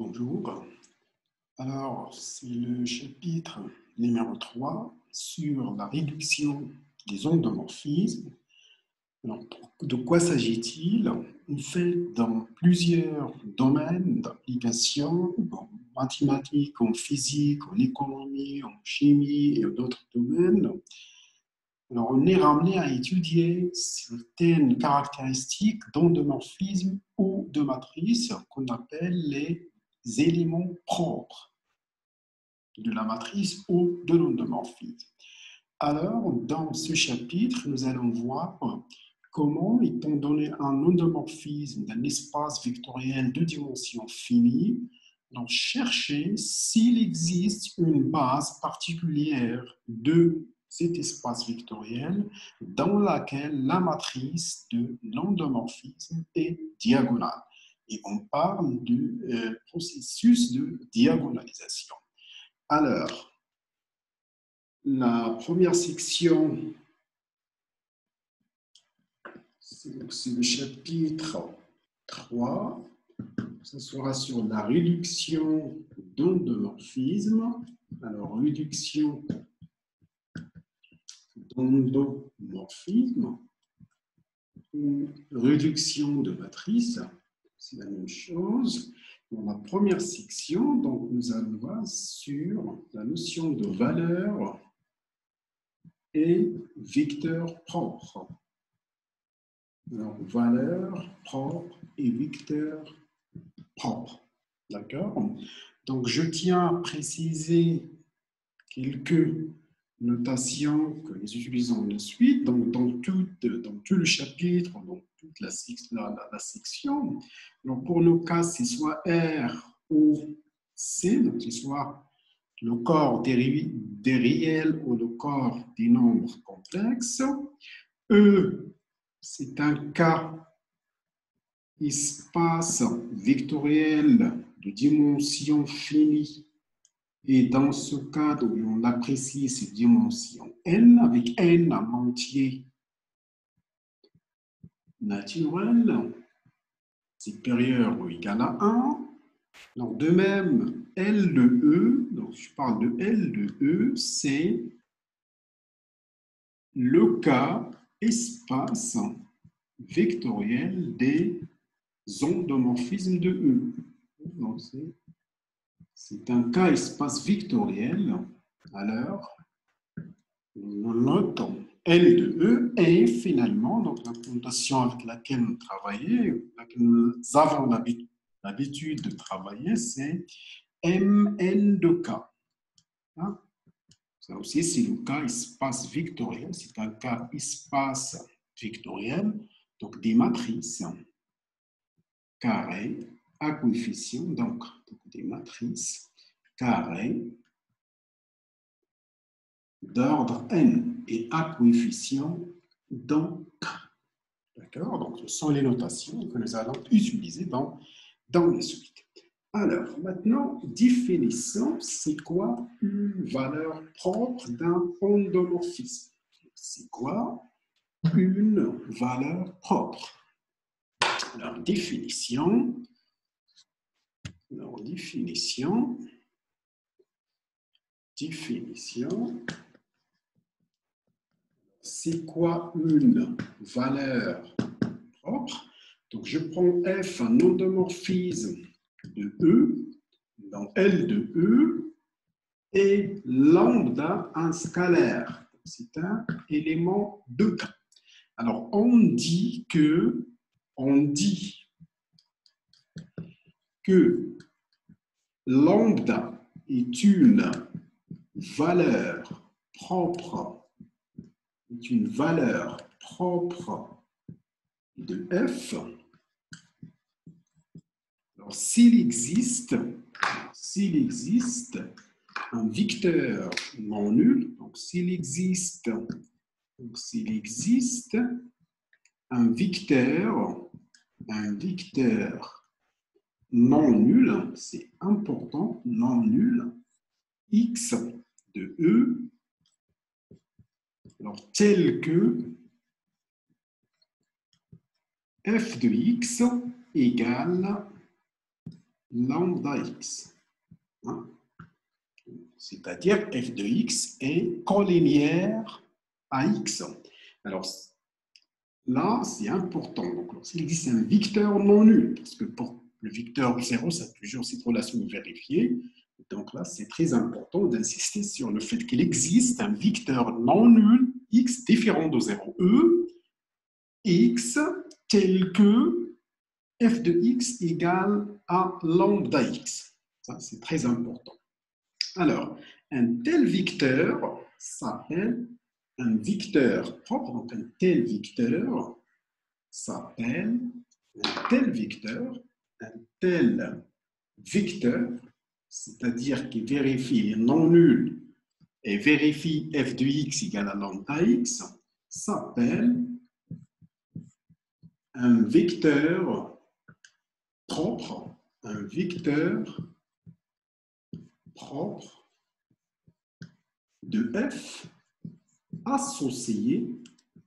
Bonjour. Alors, c'est le chapitre numéro 3 sur la réduction des endomorphismes. Alors, de quoi s'agit-il? En fait, dans plusieurs domaines d'application, en mathématiques, en physique, en économie, en chimie et d'autres domaines, alors on est ramené à étudier certaines caractéristiques d'endomorphisme ou de matrice qu'on appelle les éléments propres de la matrice ou de l'endomorphisme. Alors, dans ce chapitre, nous allons voir comment, étant donné un endomorphisme d'un espace vectoriel de dimension finie, donc chercher s'il existe une base particulière de cet espace vectoriel dans laquelle la matrice de l'endomorphisme est diagonale. Et on parle du processus de diagonalisation. Alors, la première section, c'est le chapitre 3. Ce sera sur la réduction d'endomorphisme. Alors, réduction d'endomorphisme ou réduction de matrice, c'est la même chose. Dans la première section, donc, nous allons voir sur la notion de valeur et vecteur propre. Alors, valeur propre et vecteur propre. D'accord? Donc, je tiens à préciser quelques notations que nous utilisons de suite. Donc, dans tout le chapitre, dans toute la section. Donc, pour nos cas, c'est soit R ou C, donc c'est soit le corps des réels ou le corps des nombres complexes. E, c'est un cas espace vectoriel de dimension finie. Et dans ce cadre, on apprécie ces dimensions n avec n en entier naturel supérieur ou égal à 1. Donc, de même, L de E, donc je parle de L de E, c'est le cas espace vectoriel des endomorphismes de E. Donc, c'est un cas espace vectoriel. Alors, nous notons L de E et finalement, donc la notation avec laquelle nous travaillons, laquelle nous avons l'habitude de travailler, c'est MN de K. Hein? Ça aussi, c'est le cas espace vectoriel. C'est un cas espace vectoriel, donc des matrices carrées à coefficient, donc des matrices carrées d'ordre n et à coefficient dans K. D'accord? Donc, ce sont les notations que nous allons utiliser dans la suite. Alors, maintenant, définissons c'est quoi une valeur propre d'un endomorphisme. C'est quoi une valeur propre? Alors, définition. C'est quoi une valeur propre? Donc, je prends F, un endomorphisme de E, dans L de E, et lambda, un scalaire. C'est un élément de K. Alors, on dit que lambda est une valeur propre de F. Alors, s'il existe un vecteur non nul, donc s'il existe un vecteur non nul, c'est important, non nul, x de E, alors tel que f de x égale lambda x. Hein? C'est-à-dire f de x est collinéaire à x. Alors, là, c'est important. Donc, lorsqu'il existe un vecteur non nul, parce que pour le vecteur 0, ça a toujours cette relation vérifiée. Donc là, c'est très important d'insister sur le fait qu'il existe un vecteur non nul, x différent de 0, x tel que f de x égale à lambda x. Ça, c'est très important. Alors, un tel vecteur s'appelle un vecteur propre. Donc, un tel vecteur s'appelle un tel vecteur, c'est-à-dire qui vérifie les non nuls et vérifie f de x égale à lambda x, s'appelle un vecteur propre, de f associé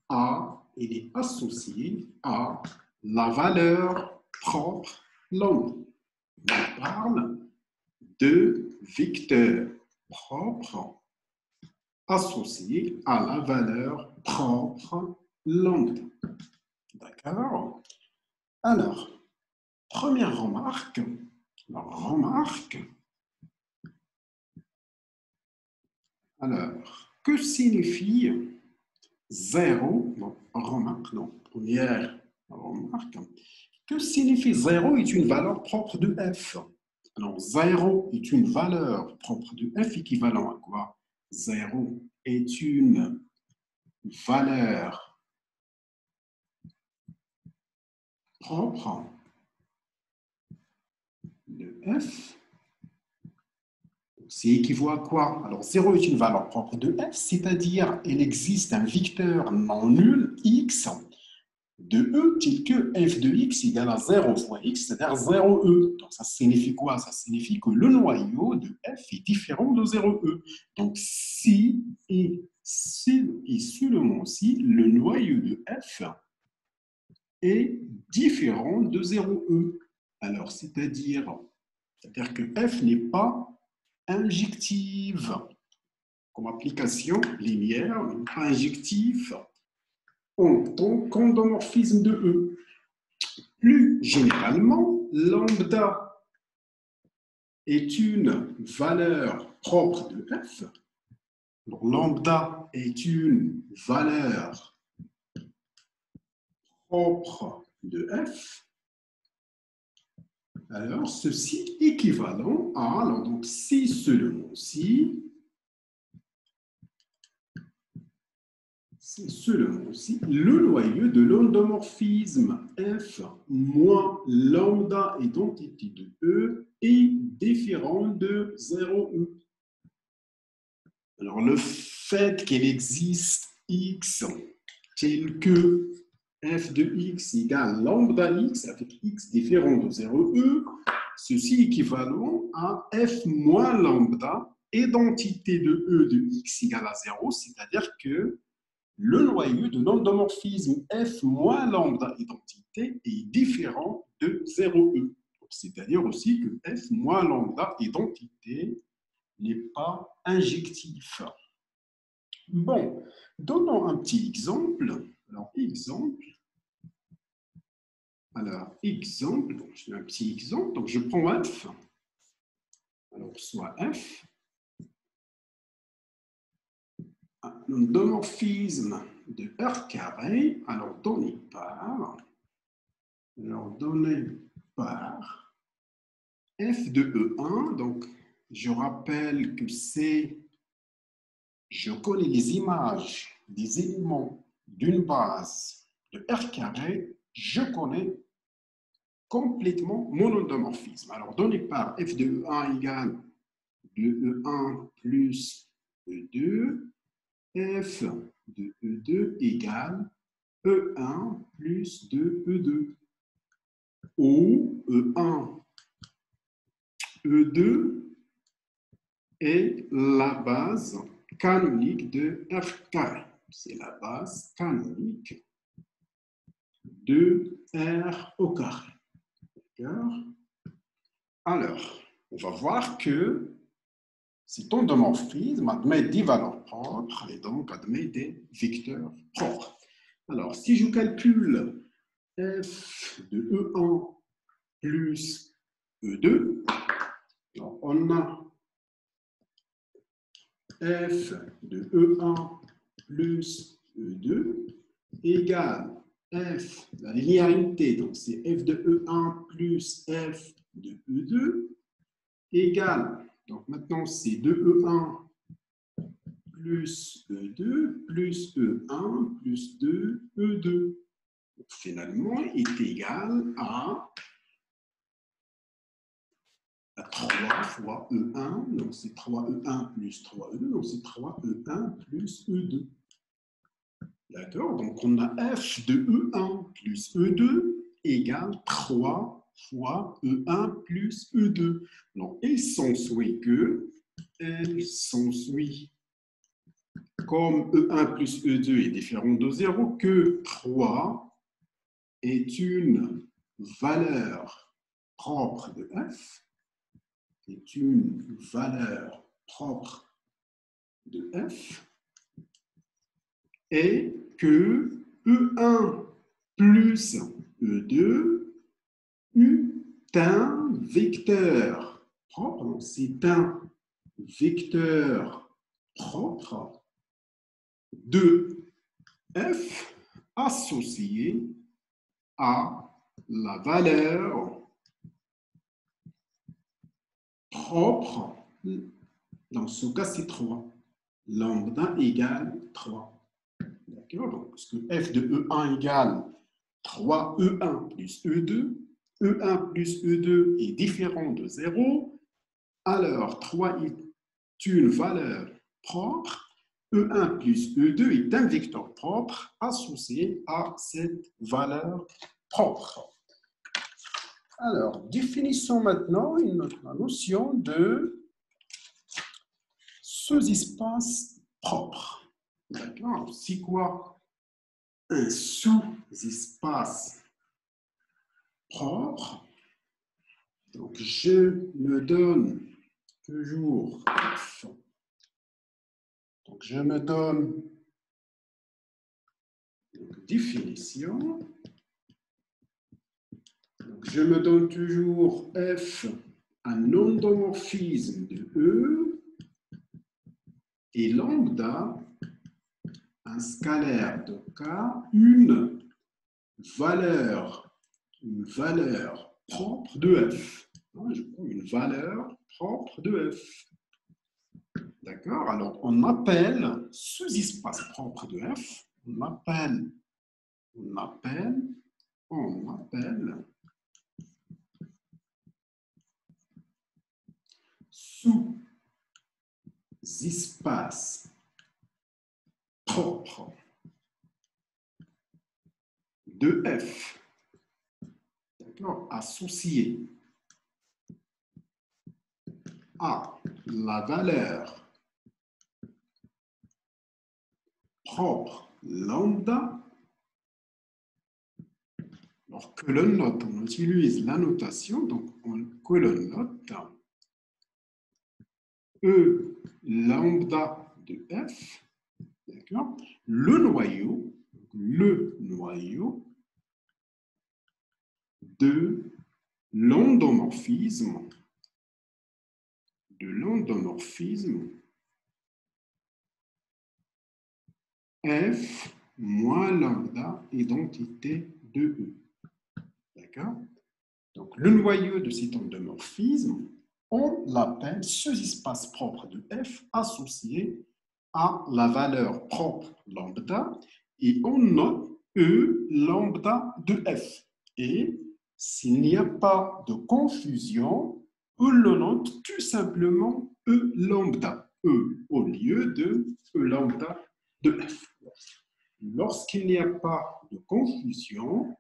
à, il est associé à la valeur propre lambda. On parle de vecteur propre associé à la valeur propre lambda. D'accord? Alors, première remarque, alors, que signifie 0, première remarque, que signifie 0 est une valeur propre de f. Alors, 0 est une valeur propre de f équivalent à quoi? 0 est une valeur propre de f. C'est équivaut à quoi? Alors, 0 est une valeur propre de f, c'est-à-dire il existe un vecteur non nul x de e tel que f de x égale à 0 fois x, c'est-à-dire 0e. Donc, ça signifie quoi? Ça signifie que le noyau de f est différent de 0e. Donc, si et seulement si le noyau de f est différent de 0e. Alors, c'est-à-dire que f n'est pas injective comme application linéaire, mais pas injectif en tant qu'endomorphisme de E. Plus généralement, lambda est une valeur propre de f. Donc, lambda est une valeur propre de f. Alors, ceci équivalent à, alors donc si seulement si, c'est seulement si le noyau de l'endomorphisme f moins lambda identité de E est différent de 0e. Alors, le fait qu'il existe x tel que f de x égale lambda x avec x différent de 0e, ceci équivalent à f moins lambda identité de E de x égale à 0, c'est-à-dire que le noyau de l'endomorphisme f moins lambda identité est différent de 0e. C'est-à-dire aussi que f moins lambda identité n'est pas injectif. Bon, donnons un petit exemple. Alors, exemple, donc je fais un petit exemple. Donc, je prends f. Alors, soit f, un endomorphisme de R carré, alors donné par f de E1. Donc, je rappelle que je connais les images des éléments d'une base de R carré, je connais complètement mon endomorphisme. Alors, donné par f de E1 égale de E1 plus E2, f de E2 égale E1 plus 2E2, où E1, E2 est la base canonique de R carré. C'est la base canonique de R au carré. D'accord? Alors, on va voir que cet endomorphisme admet des valeurs propres et donc admet des vecteurs propres. Alors, si je calcule f de E1 plus E2, alors on a f de E1 plus E2 égale f, la linéarité, donc c'est f de E1 plus f de E2 égale, donc maintenant c'est 2E1 plus E2 plus E1 plus 2E2. Donc, finalement, est égal à 3 fois E1, donc c'est 3E1 plus 3E2, donc c'est 3E1 plus E2. D'accord? Donc on a f de E1 plus E2 égale 3 fois E1 plus E2. Donc il s'ensuit que, comme E1 plus E2 est différent de 0, que 3 est une valeur propre de f, est une valeur propre de f, et que E1 plus E2 est un vecteur propre, c'est un vecteur propre de f associé à la valeur propre, dans ce cas c'est 3, lambda égale 3. D'accord? Donc, parce que f de E1 égale 3E1 plus E2, E1 plus E2 est différent de 0, alors 3 est une valeur propre, E1 plus E2 est un vecteur propre associé à cette valeur propre. Alors, définissons maintenant la notion de sous-espace propre. D'accord? C'est quoi un sous-espace propre? Donc, je me donne toujours f. Donc, je me donne une définition. Donc, je me donne toujours f, un endomorphisme de E, et lambda, un scalaire de K, une valeur propre de f. Je prends une valeur propre de f. D'accord? Alors, on appelle sous-espace propre de f, on appelle sous-espace propre de f, d'accord, associé à la valeur propre lambda. Alors que l'on note, on utilise la notation, donc que l'on note E lambda de f, d'accord, le noyau de l'endomorphisme f moins lambda identité de E. D'accord? Donc, le noyau de cet endomorphisme, on l'appelle sous-espace propre de f associé à la valeur propre lambda et on note E lambda de f. Et s'il n'y a pas de confusion, on le note tout simplement E lambda, E au lieu de E lambda de f. Lorsqu'il n'y a pas de confusion,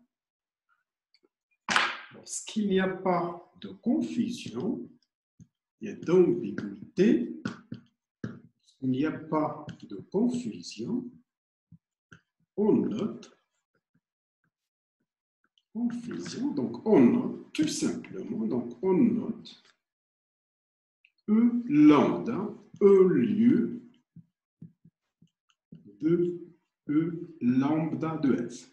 il y a d'ambiguïté. Il n'y a pas de confusion, on note confusion. Donc, on note tout simplement, donc on note E lambda au lieu de E lambda de F.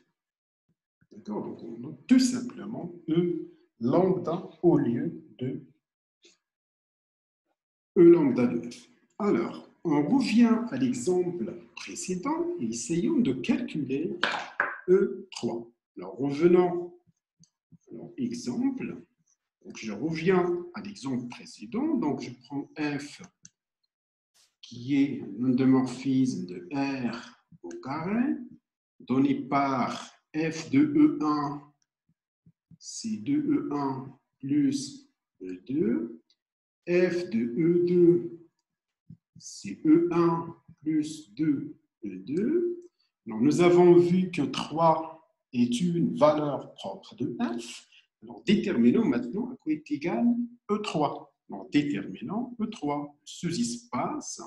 D'accord? Donc, on note tout simplement E lambda au lieu de E lambda de F. Alors, on revient à l'exemple précédent et essayons de calculer E3. Alors, revenons à exemple. Donc, je reviens à l'exemple précédent. Donc, je prends F qui est un endomorphisme de R au carré, donné par F de E1, c'est 2E1 plus E2. F de E2, c'est E1 plus 2E2. Alors, nous avons vu que 3 est une valeur propre de F. Alors, déterminons maintenant à quoi est égal E3. Alors, déterminons E3, sous-espace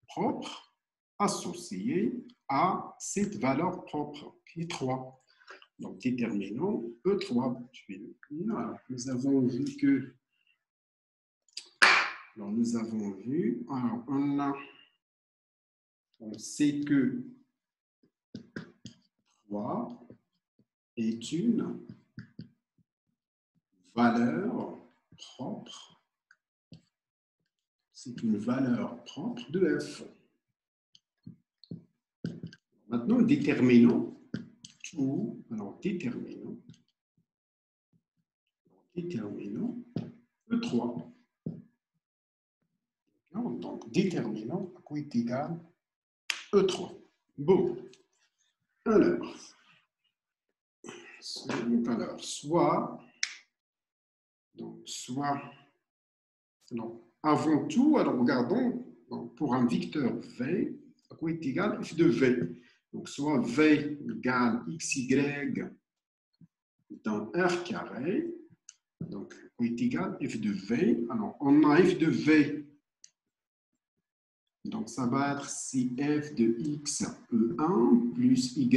propre associé à cette valeur propre qui est 3. Donc, déterminons E3. Je vais le lire. Alors, nous avons vu que alors, nous avons vu, alors on sait que 3 est une valeur propre, c'est une valeur propre de F. Maintenant, déterminons tout, alors déterminons E3. Donc, déterminons à quoi est égal E3. Bon, alors, non, avant tout, alors regardons donc, pour un vecteur V, à quoi est égal f de V. Donc, soit V égale xy dans R carré, donc à quoi est égal f de V. Alors, on a f de V, donc ça va être si f de x E1 plus y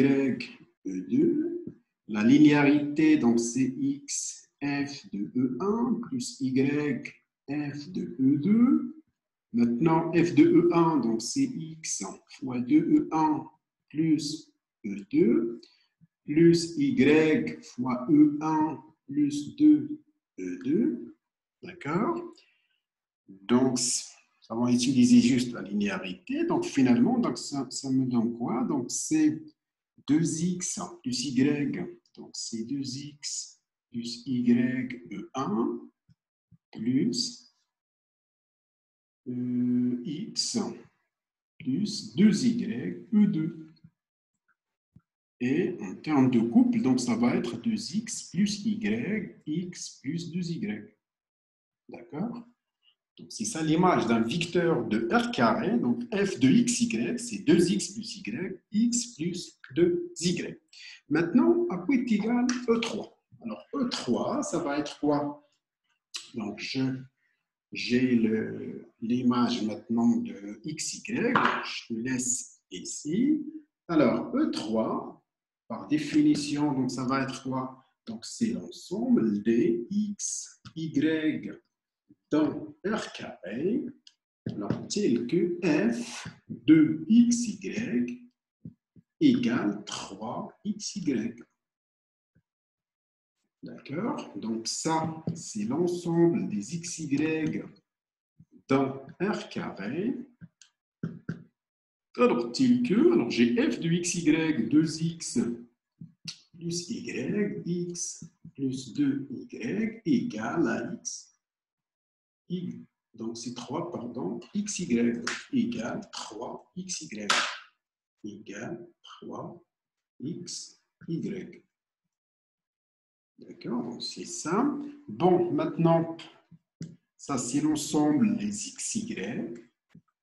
E2. La linéarité, donc c'est x f de E1 plus y f de E2. Maintenant, f de E1, donc c'est x fois 2E1 plus E2, plus y fois E1 plus 2E2. D'accord? Donc, ça va utiliser juste la linéarité. Donc, finalement, donc, ça me donne quoi? Donc, c'est 2x plus y. Donc, c'est 2x plus y E1 plus x plus 2y E2. Et en termes de couple, donc ça va être 2x plus y, x plus 2y. D'accord? Donc c'est ça l'image d'un vecteur de R carré. Donc f de xy, c'est 2x plus y, x plus 2y. Maintenant, à quoi est égal E3? Alors E3, ça va être quoi? Donc j'ai l'image maintenant de xy, je te laisse ici. Alors, E3, par définition, donc ça va être quoi? Donc c'est l'ensemble des x, y dans R carré, alors tel que f de xy égale 3xy. D'accord? Donc ça, c'est l'ensemble des xy dans R carré. Alors, tel que, alors j'ai f de xy, 2x plus y, x plus 2y égale à x. Donc, c'est 3, pardon, xy égale 3xy égale 3xy. D'accord? Donc, c'est ça. Bon, maintenant, ça, c'est l'ensemble des xy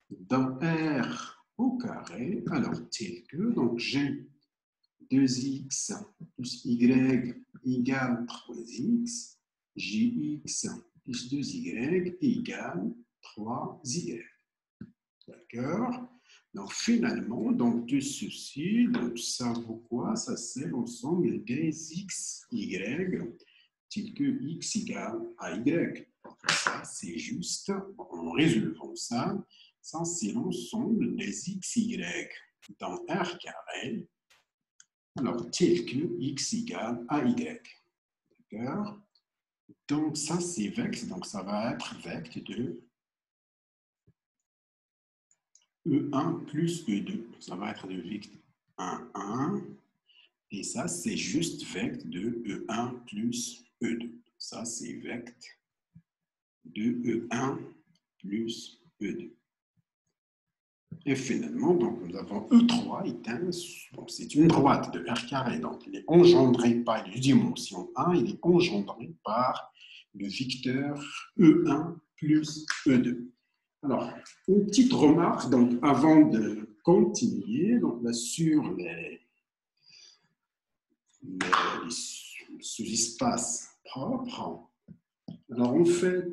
dans R au carré. Alors, tel que, donc, j'ai 2x plus y égale 3x, gx plus 2y égale 3y. D'accord? Donc, finalement, donc, de ceci, donc, ça vaut quoi? Ça, c'est l'ensemble des x, y, tel que x égale à y. Ça, c'est juste, en résolvant ça, ça, c'est l'ensemble des x, y dans R carré, alors tel que x égale à y. D'accord? Donc, ça, c'est vecte, donc ça va être vecte de E1 plus E2. Ça va être de vecte 1, 1. Et ça, c'est juste vecte de E1 plus E2. Ça, c'est vecte de E1 plus E2. Et finalement, donc, nous avons E3 c'est une droite de R carré. Donc, il est engendré par une dimension 1, il est engendré par le vecteur E1 plus E2. Alors, une petite remarque donc, avant de continuer donc, là, sur les sous-espaces propres. Alors, en fait,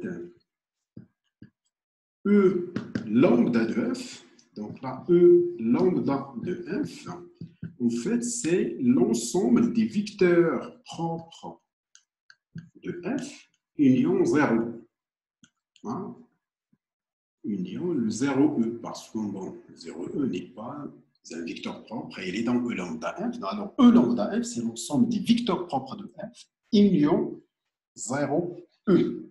E lambda de f, donc là, E lambda de f, en fait, c'est l'ensemble des vecteurs propres de f union 0. Hein? Union le 0e, parce que bon, 0e n'est pas un vecteur propre et il est dans E lambda f. Alors, E lambda f, c'est l'ensemble des vecteurs propres de f union 0e.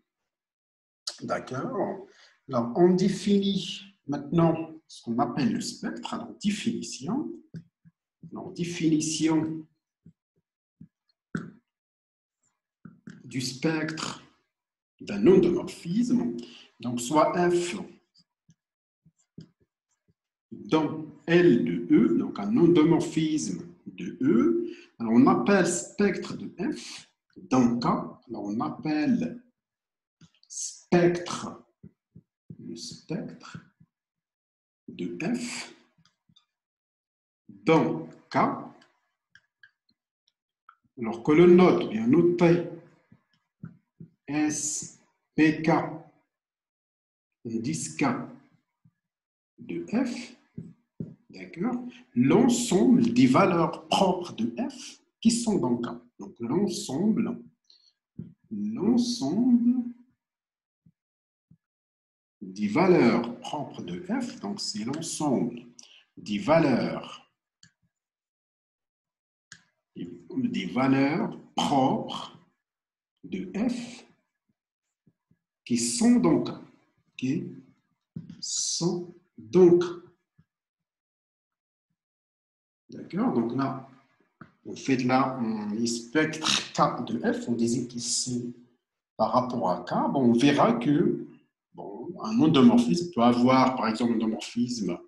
D'accord? Alors, on définit maintenant ce qu'on appelle le spectre. Alors, définition. Alors, définition du spectre d'un endomorphisme. Donc, soit f dans L de E, donc un endomorphisme de E. Alors, on appelle spectre de f dans K. Alors, on appelle spectre, le spectre de f dans K. Alors que le note, bien noté S, PK, indice K de f, d'accord, l'ensemble des valeurs propres de f qui sont dans K. Donc l'ensemble des valeurs propres de f, donc c'est l'ensemble des valeurs propres de f qui sont dans K. Qui sont donc. D'accord? Donc là, en fait, là, les spectres K de F, on disait qu'ici, par rapport à K, bon, on verra que bon, un endomorphisme peut avoir, par exemple, un endomorphisme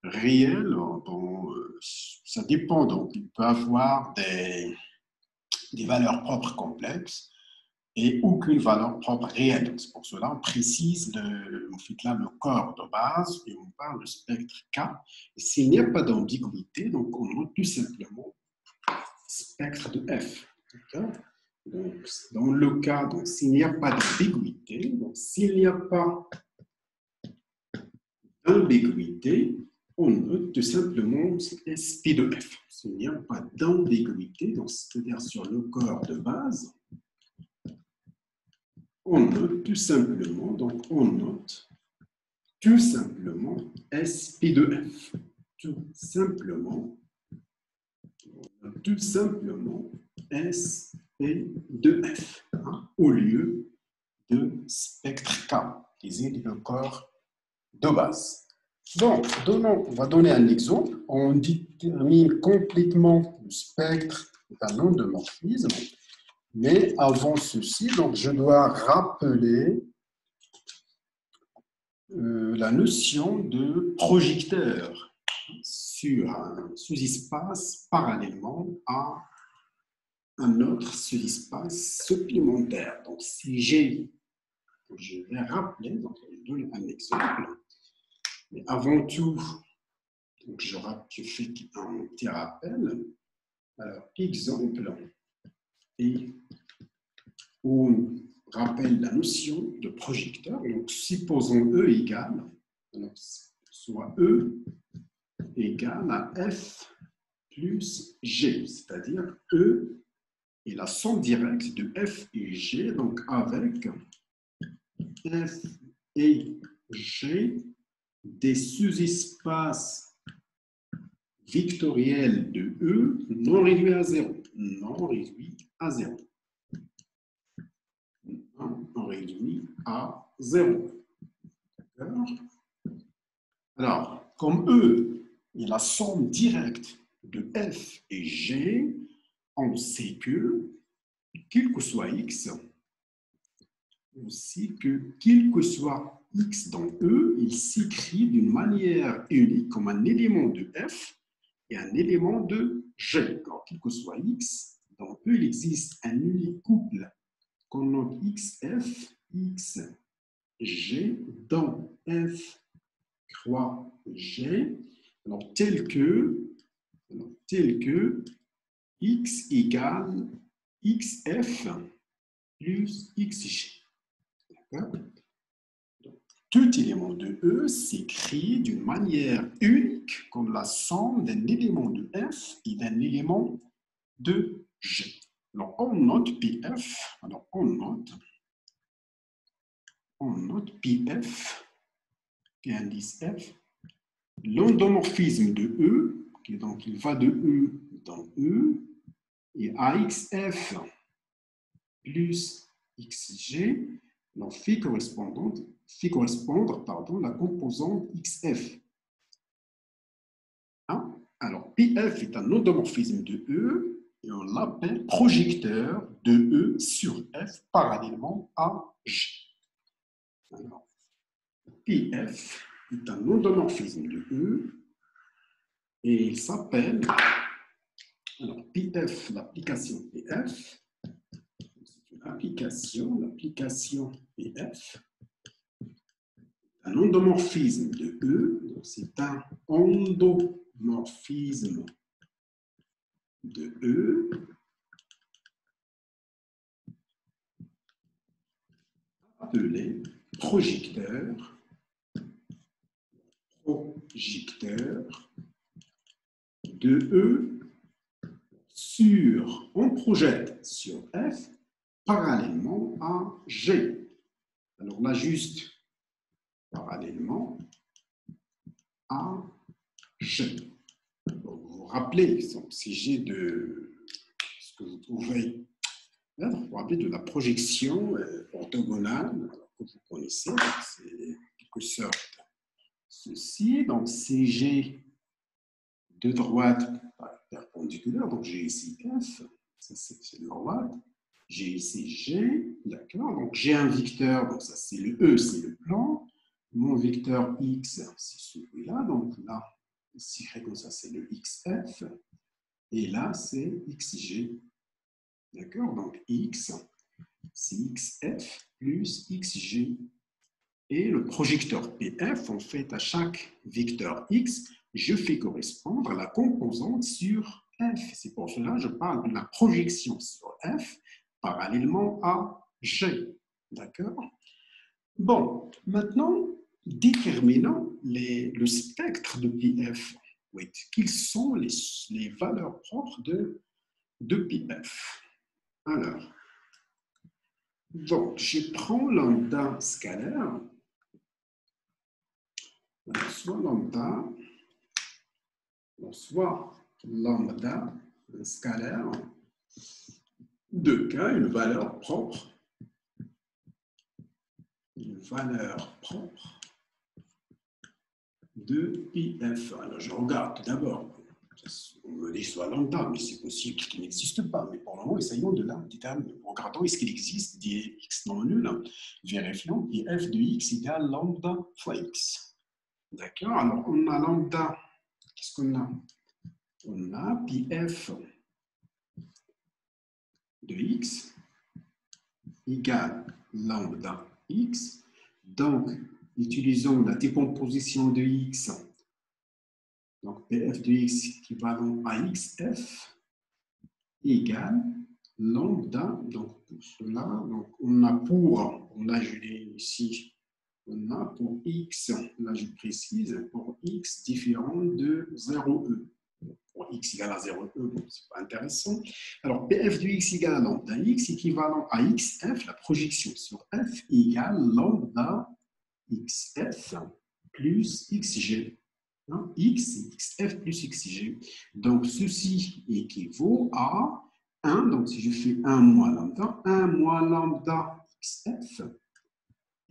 réel. Bon, ça dépend. Donc, il peut avoir des valeurs propres complexes et aucune valeur propre réelle. C'est pour cela qu'on précise on fait là le corps de base et on parle de spectre K. Et s'il n'y a pas d'ambiguïté, donc on note tout simplement spectre de F. Donc, dans le cas, s'il n'y a pas d'ambiguïté, donc s'il n'y a pas d'ambiguïté, on note tout simplement SP de F. S'il n'y a pas d'ambiguïté, c'est-à-dire sur le corps de base, on note tout simplement, SP de F. Tout simplement SP de F, hein, au lieu de spectre K, qui est le corps de base. Donc, on va donner un exemple. On détermine complètement le spectre d'un endomorphisme. Mais avant ceci, donc, je dois rappeler la notion de projecteur sur un sous-espace parallèlement à un autre sous-espace supplémentaire. Donc, si j'ai, je vais rappeler, donc je donne un exemple. Mais avant tout, donc je fais un petit rappel. Alors, exemple, et on rappelle la notion de projecteur. Donc, supposons E égale, alors, soit E égale à F plus G, c'est-à-dire E et la somme directe de F et G, donc avec F et G des sous-espaces vectoriels de E non réduits à 0. Non réduits à 0. Non réduits à 0. D'accord? Alors, comme E est la somme directe de F et G, on sait que, quel que soit X, on sait que, quel que soit X dans E, il s'écrit d'une manière unique comme un élément de F et un élément de G. Alors, quel que soit X, dans E, il existe un unique couple qu'on note XF, XG, dans F croix G, alors tel que X égale XF plus XG. Tout élément de E s'écrit d'une manière unique comme la somme d'un élément de F et d'un élément de G. Alors, on note PF. Alors, on note PF, qui est indice F, l'endomorphisme de E, donc il va de E dans E, et AXF plus XG, donc fait correspondre la composante XF. Hein? Alors, PF est un endomorphisme de E, et on l'appelle projecteur de E sur F parallèlement à G. Alors, PF est un endomorphisme de E, et il s'appelle, alors PF, l'application PF, l'application PF, un endomorphisme de E, c'est un endomorphisme de E appelé projecteur de E sur, on projette sur F parallèlement à G. Alors là, juste parallèlement à G. Donc, vous vous rappelez, si j'ai de ce que vous pouvez vous rappelez de la projection orthogonale que vous connaissez, c'est en quelque sorte ceci, donc CG de droite perpendiculaire, donc j'ai ici F, c'est de droite, j'ai ici G, d'accord, donc j'ai un vecteur, donc ça c'est le E, c'est le plan, mon vecteur X, c'est celui-là, donc là, ici comme ça c'est le XF, et là c'est XG, d'accord, donc X, c'est XF plus XG. Et le projecteur PF, en fait, à chaque vecteur X, je fais correspondre la composante sur F. C'est pour cela que je parle de la projection sur F parallèlement à G. D'accord? Bon, maintenant, déterminons le spectre de PF. Oui, quelles sont les valeurs propres de PF? Alors, donc, je prends lambda scalaire, soit lambda scalaire de K, une valeur propre de PF. Alors, je regarde tout d'abord. On me dit soit lambda, mais c'est possible qu'il n'existe pas. Mais pour le moment, essayons de la déterminer. Regardons est-ce qu'il existe des x non nuls. Vérifions PF de x égale lambda fois x. D'accord? Alors, on a lambda. Qu'est-ce qu'on a? On a PF de x égale lambda x. Donc, utilisons la décomposition de x. Donc, PF de x équivalent à xf égale lambda. Donc, pour cela, donc on a je l'ai ici On a pour x, là je précise, pour x différent de 0e. Pour x égale à 0e, c'est pas intéressant. Alors, pf de x égale à lambda x équivalent à xf, la projection sur f égale lambda xf plus xg. X, xf plus xg. Donc, ceci équivaut à 1. Donc, si je fais 1 moins lambda xf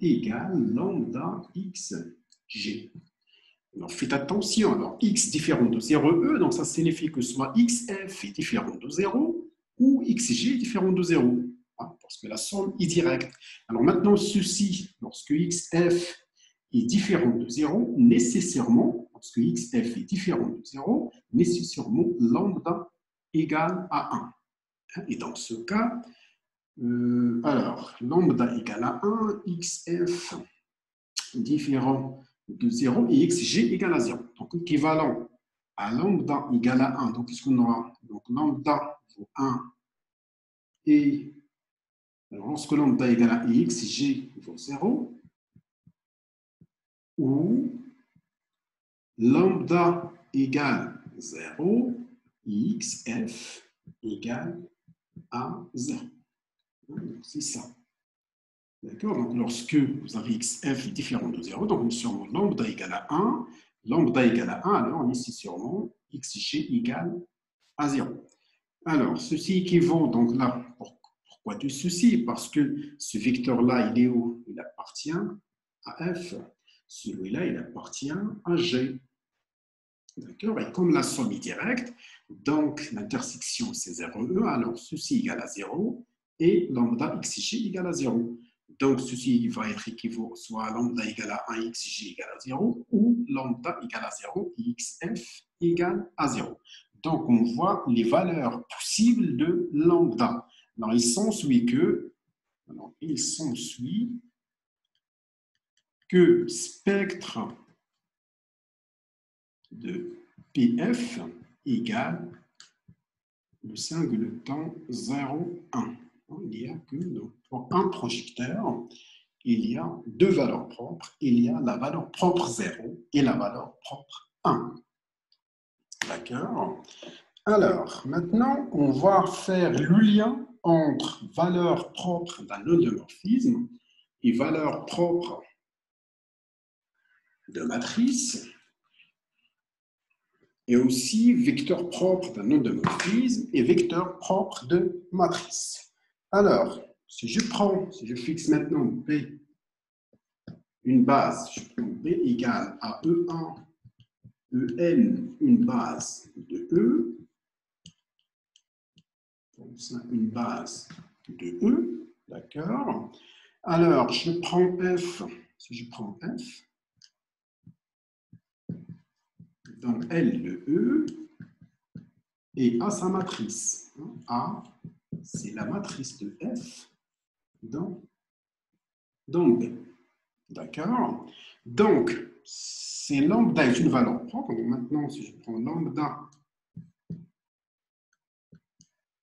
égale lambda xg. Alors, faites attention. Alors, x différent de 0e, donc ça signifie que soit xf est différent de 0 ou xg est différent de 0. Parce que la somme est directe. Alors maintenant, ceci, lorsque xf est différent de 0, nécessairement, lorsque xf est différent de 0, nécessairement lambda égale à 1. Et dans ce cas, alors, lambda égale à 1, xf différent de 0 et xg égale à 0. Donc, équivalent à lambda égale à 1. Donc, qu'est-ce qu'on aura? Donc, lambda vaut 1 et alors, lorsque lambda égale à x, g vaut 0, ou lambda égale 0, x, f égale à 0. C'est ça. D'accord? Donc, lorsque vous avez x, f est différent de 0, donc nécessairement lambda égale à 1, lambda égale à 1, alors nécessairement xg égale à 0. Alors, ceci équivaut, donc là, pourquoi tout ceci? Parce que ce vecteur-là, il est où? Il appartient à f. Celui-là, il appartient à g. D'accord? Et comme la somme est directe, donc l'intersection c'est 0,e, alors ceci égale à 0 et lambda xg égale à 0. Donc ceci va être équivalent soit lambda égale à 1, xg égale à 0 ou lambda égale à 0 et xf égale à 0. Donc on voit les valeurs possibles de lambda. Alors il s'ensuit que spectre de PF égale le single temps 0, 1. Il y a que pour un projecteur, il y a deux valeurs propres. Il y a la valeur propre 0 et la valeur propre 1. D'accord? Alors, maintenant, on va faire le lien entre valeur propre d'un endomorphisme et valeur propre de matrice, et aussi vecteur propre d'un endomorphisme et vecteur propre de matrice. Alors, si je fixe maintenant P, une base, je prends P égale à E1, En, une base de E, donc ça, une base de E, d'accord? Alors, je prends F, si je prends F, donc L de E, et A sa matrice. A, c'est la matrice de F dans B. D'accord? Donc, c'est lambda est une valeur propre. Donc maintenant, si je prends lambda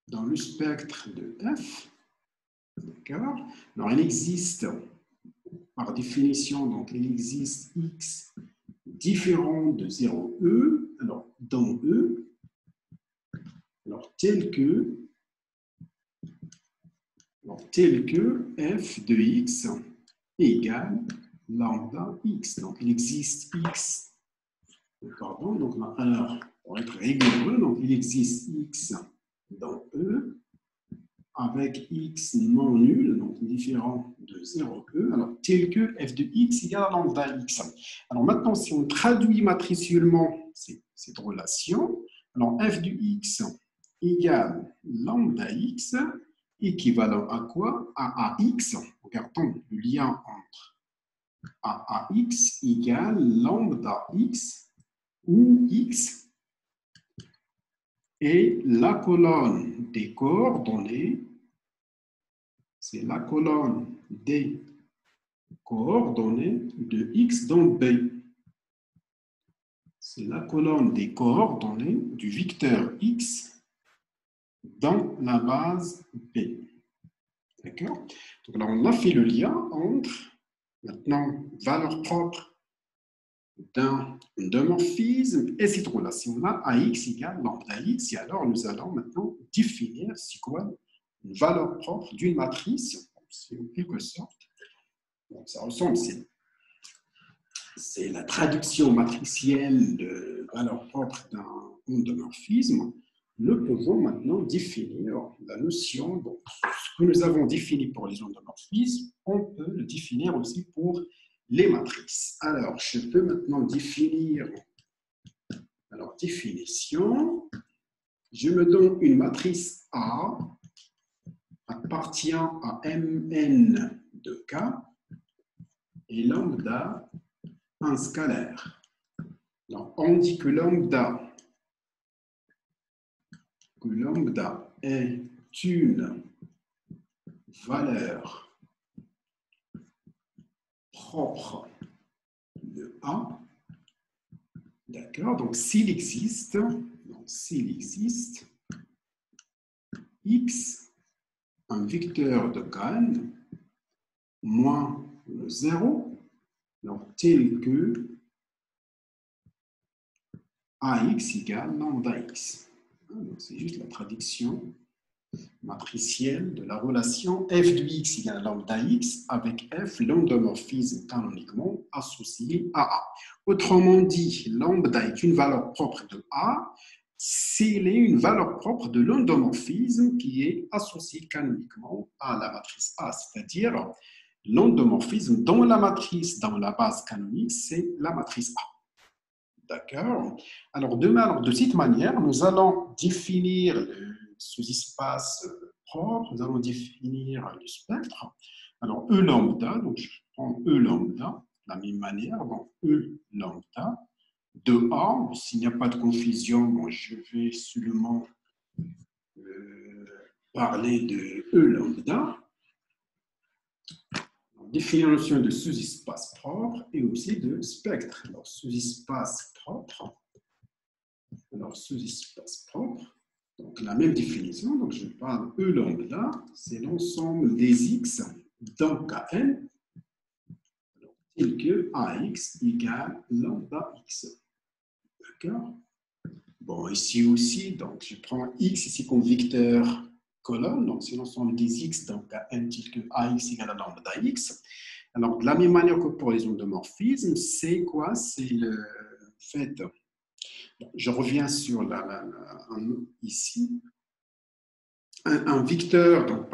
dans le spectre de F, d'accord? Alors, il existe, par définition, donc il existe x différent de 0e, alors dans E, alors tel que f de x égale lambda x. Donc, il existe x, pardon, donc alors, pour être rigoureux, donc il existe x dans E avec x non nul, donc différent de 0e, alors tel que f de x égale à lambda x. Alors maintenant, si on traduit matriciellement cette relation, alors f de x égale lambda x, équivalent à quoi? À ax. Regardons le lien entre ax égale lambda x, où x est la colonne des coordonnées, c'est la colonne des coordonnées de x dans B. C'est la colonne des coordonnées du vecteur x dans la base B. D'accord? Donc là, on a fait le lien entre Maintenant, valeur propre d'un endomorphisme et cette relation-là, AX égale lambda X. Et alors, nous allons maintenant définir c'est quoi une valeur propre d'une matrice. C'est en quelque sorte, donc ça ressemble, c'est la traduction matricielle de valeur propre d'un endomorphisme. Nous pouvons maintenant définir la notion, donc ce que nous avons défini pour les endomorphismes, on peut le définir aussi pour les matrices. Alors, je peux maintenant définir, alors définition, je me donne une matrice A appartient à Mn de K et lambda un scalaire. Donc, on dit que lambda est une valeur propre de A. D'accord? Donc, s'il existe, X, un vecteur de Kn, moins le 0, donc tel que AX égale lambda X. C'est juste la traduction matricielle de la relation f de x égale lambda x avec f, l'endomorphisme canoniquement associé à A. Autrement dit, lambda est une valeur propre de A s'il est une valeur propre de l'endomorphisme qui est associé canoniquement à la matrice A, c'est-à-dire l'endomorphisme dans la matrice, dans la base canonique, c'est la matrice A. D'accord? Alors, de cette manière, nous allons définir le sous-espace propre, nous allons définir le spectre. Alors, E lambda, donc je prends E lambda de la même manière, donc E lambda de A. S'il n'y a pas de confusion, bon, je vais seulement parler de E lambda. Définir la notion de sous-espace propre et aussi de spectre. Alors, sous-espace propre. Alors, sous-espace propre. Donc, la même définition. Donc, je parle E lambda, c'est l'ensemble des X dans Kn, tel que AX égale lambda X. D'accord? Bon, ici aussi, donc, je prends X ici comme vecteur colonne, donc c'est l'ensemble des X dans Kn, tel que AX égale lambda X. Alors, de la même manière que pour les endomorphismes, c'est quoi? C'est le fait. Je reviens sur ici. Un vecteur, donc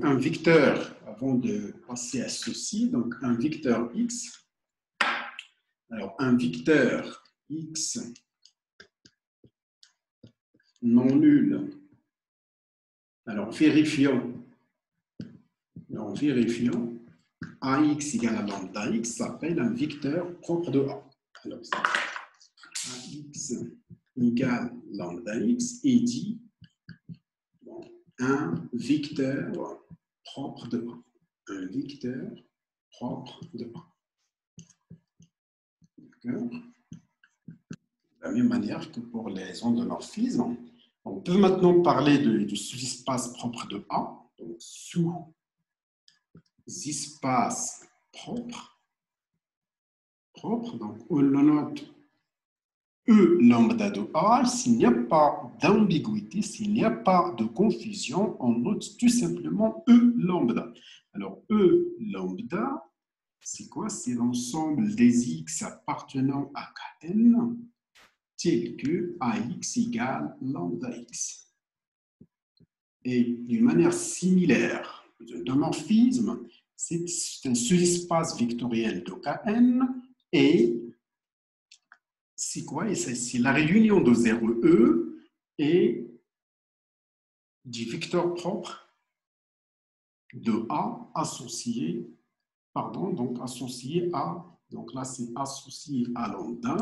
un vecteur, avant de passer à ceci, donc un vecteur X. Alors, un vecteur X non nul. Alors, vérifions. AX égale à lambda X s'appelle un vecteur propre de A. Alors, AX égale lambda X et dit un vecteur propre de A. Un vecteur propre de A. D'accord? De la même manière que pour les endomorphismes, on peut maintenant parler du sous-espace propre de A. Donc, sous-espace propre. Donc, on le note E lambda de A. S'il n'y a pas d'ambiguïté, s'il n'y a pas de confusion, on note tout simplement E lambda. Alors, E lambda, c'est quoi? C'est l'ensemble des X appartenant à Kn, tel que AX égale lambda X. Et d'une manière similaire, l'endomorphisme, c'est un sous-espace vectoriel de Kn et c'est quoi? C'est la réunion de 0E et du vecteur propre de A associé, donc associé à, donc là c'est associé à lambda.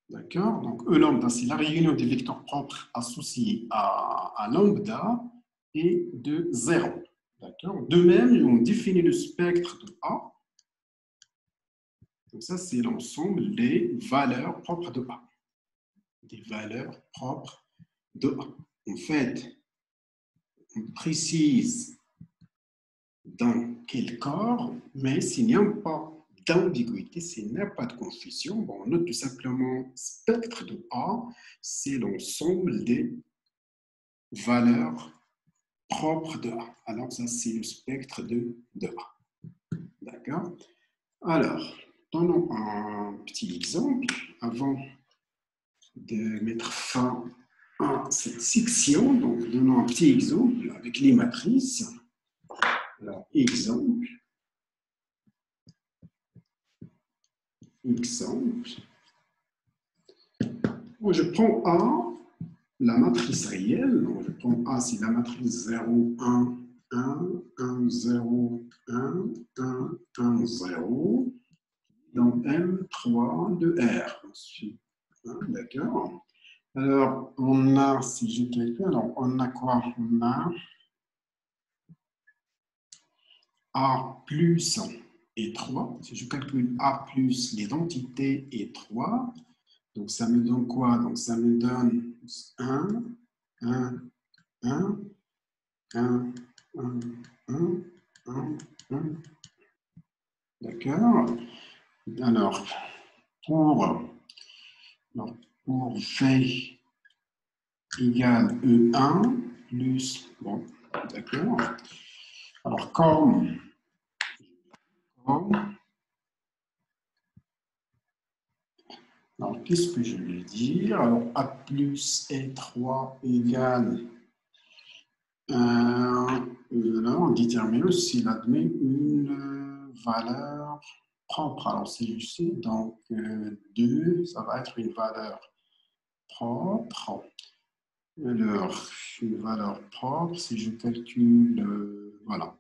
D'accord? Donc E lambda, c'est la réunion des vecteurs propres associés à lambda et de 0. D'accord? De même, on définit le spectre de A. Donc ça, c'est l'ensemble des valeurs propres de A. Des valeurs propres de A. En fait, on précise dans quel corps, mais s'il n'y a pas d'ambiguïté, s'il n'y a pas de confusion, bon, on note tout simplement spectre de A, c'est l'ensemble des valeurs propres de A. Alors ça, c'est le spectre de A. D'accord? Alors, donnons un petit exemple avant de mettre fin à cette section. Donc, donnons un petit exemple avec les matrices. Alors, exemple. Moi, je prends A, la matrice réelle. Donc, je prends A, c'est la matrice 0, 1, 1, 1, 0, 1, 1, 1, 0. Donc, M3 de R. D'accord. Alors, on a, si je calcule, alors on a quoi? On a A plus et 3. Si je calcule A plus, l'identité est 3. Donc, ça me donne quoi? Donc, ça me donne 1, 1, 1, 1, 1, 1, 1, 1. D'accord. Alors, pour V égale E1 plus, bon, d'accord. Alors, comme alors, qu'est-ce que je vais dire? Alors, A plus E3 égale, là, on détermine s'il admet une valeur propre. Alors, c'est juste, donc 2, ça va être une valeur propre. Alors, une valeur propre, si je calcule, voilà.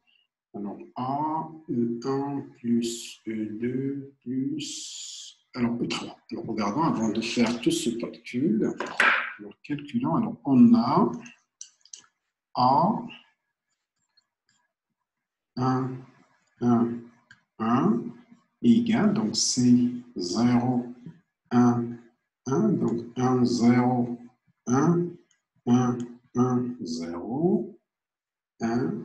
Alors, A, E1 plus E2 plus, alors E3. Alors, regardons, avant de faire tout ce calcul, alors, calculons, alors on a A, 1, 1, 1, égale, donc c'est 0, 1, 1, donc 1, 0, 1, 1, 1, 0, 1,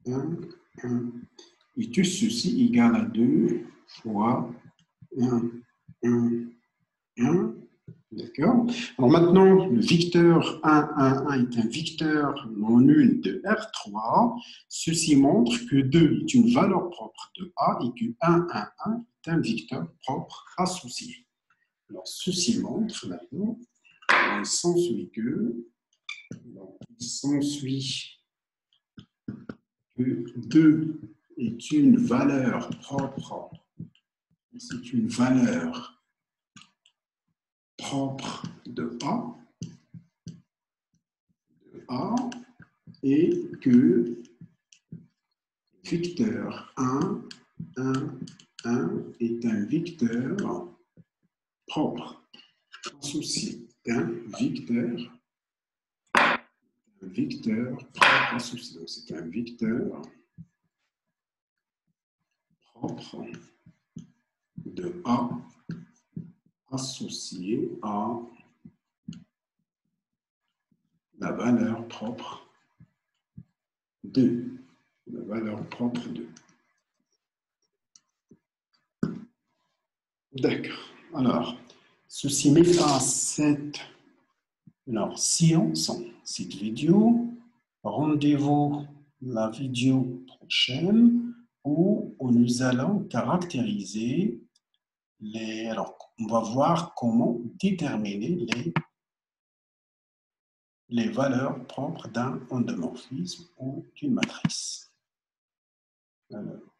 1, 1. Et tout ceci égale à 2 fois 1, 1, 1. D'accord? Alors maintenant, le vecteur 1, 1, 1 est un vecteur non nul de R3. Ceci montre que 2 est une valeur propre de A et que 1, 1, 1 est un vecteur propre associé. Alors, ceci montre maintenant, il s'ensuit que 2 est une valeur propre, c'est une valeur propre de A et que vecteur 1, 1, 1 est un vecteur propre associé. Un vecteur propre associé. Donc, c'est un vecteur propre de A associé à la valeur propre de. La valeur propre de. D'accord. Alors, ceci met fin à cette séance, cette vidéo. Rendez-vous la vidéo prochaine où nous allons caractériser les. Alors, on va voir comment déterminer les valeurs propres d'un endomorphisme ou d'une matrice. Alors,